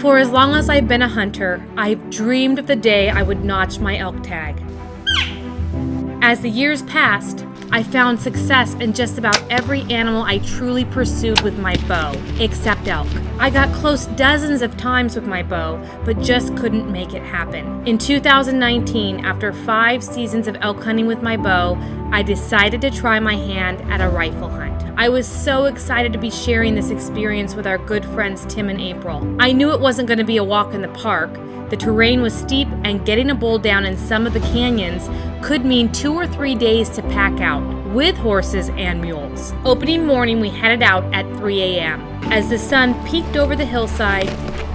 For as long as I've been a hunter, I've dreamed of the day I would notch my elk tag. As the years passed, I found success in just about every animal I truly pursued with my bow, except elk. I got close dozens of times with my bow, but just couldn't make it happen. In 2019, after 5 seasons of elk hunting with my bow, I decided to try my hand at a rifle hunt. I was so excited to be sharing this experience with our good friends Tim and April. I knew it wasn't going to be a walk in the park. The terrain was steep, and getting a bull down in some of the canyons could mean 2 or 3 days to pack out, with horses and mules. Opening morning, we headed out at 3 a.m. As the sun peeked over the hillside,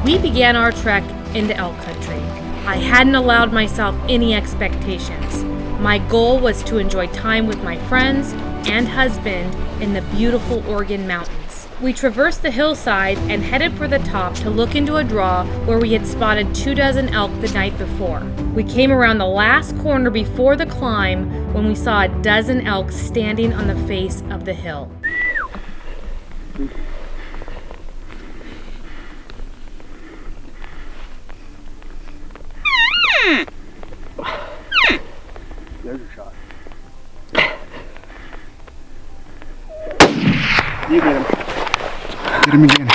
we began our trek into elk country. I hadn't allowed myself any expectations. My goal was to enjoy time with my friends and husband in the beautiful Oregon mountains. We traversed the hillside and headed for the top to look into a draw where we had spotted 24 elk the night before. We came around the last corner before the climb when we saw 12 elk standing on the face of the hill. There's your shot. You get him. Get him again.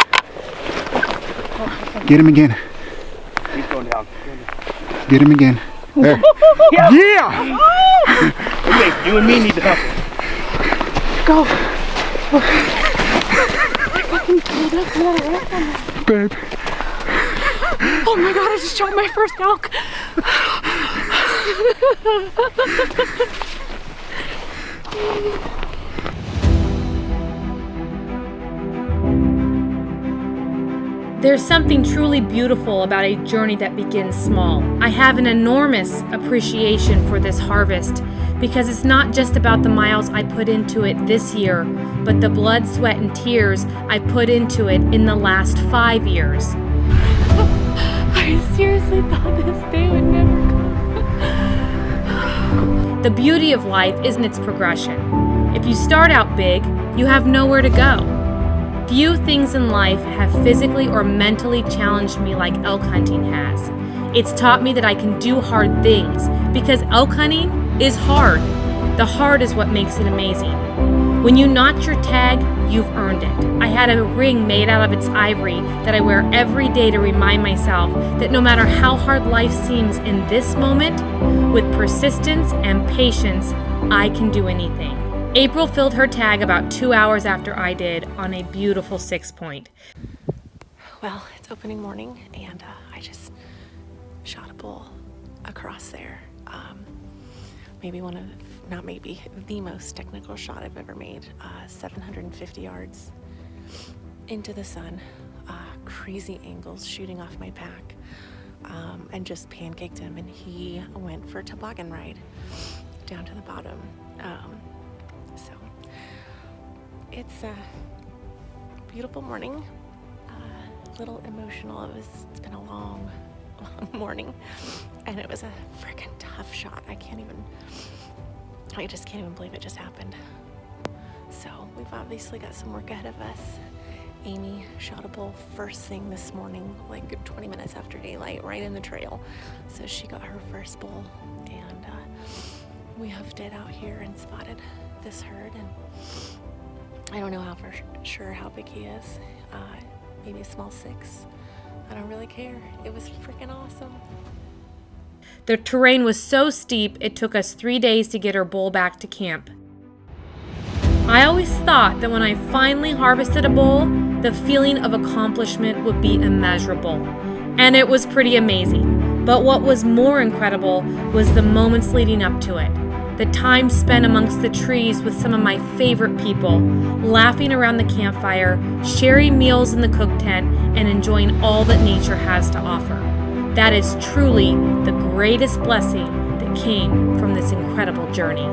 Get him again. He's going down. Get him again. There. Yeah! Okay, you and me need to hustle. Go. Babe. Oh my god, I just shot my first elk. There's something truly beautiful about a journey that begins small. I have an enormous appreciation for this harvest because it's not just about the miles I put into it this year, but the blood, sweat, and tears I put into it in the last 5 years. I seriously thought this day would never come. The beauty of life isn't its progression. If you start out big, you have nowhere to go. Few things in life have physically or mentally challenged me like elk hunting has. It's taught me that I can do hard things because elk hunting is hard. The hard is what makes it amazing. When you notch your tag, you've earned it. I had a ring made out of its ivory that I wear every day to remind myself that no matter how hard life seems in this moment, with persistence and patience, I can do anything. April filled her tag about 2 hours after I did on a beautiful 6-point. Well, it's opening morning and I just shot a bull across there. The most technical shot I've ever made. 750 yards into the sun, crazy angles shooting off my pack, and just pancaked him, and he went for a toboggan ride down to the bottom. So it's a beautiful morning, a little emotional. It's been a long morning, and it was a freaking tough shot. I just can't even believe it just happened. So we've obviously got some work ahead of us. Aimee shot a bull first thing this morning, like 20 minutes after daylight, right in the trail. So she got her first bull, and we hoofed it out here and spotted this herd, and I don't know how for sure how big he is. Maybe a small 6. I don't really care. It was freaking awesome. The terrain was so steep, it took us 3 days to get our bull back to camp. I always thought that when I finally harvested a bull, the feeling of accomplishment would be immeasurable. And it was pretty amazing. But what was more incredible was the moments leading up to it. The time spent amongst the trees with some of my favorite people, laughing around the campfire, sharing meals in the cook tent, and enjoying all that nature has to offer. That is truly the greatest blessing that came from this incredible journey.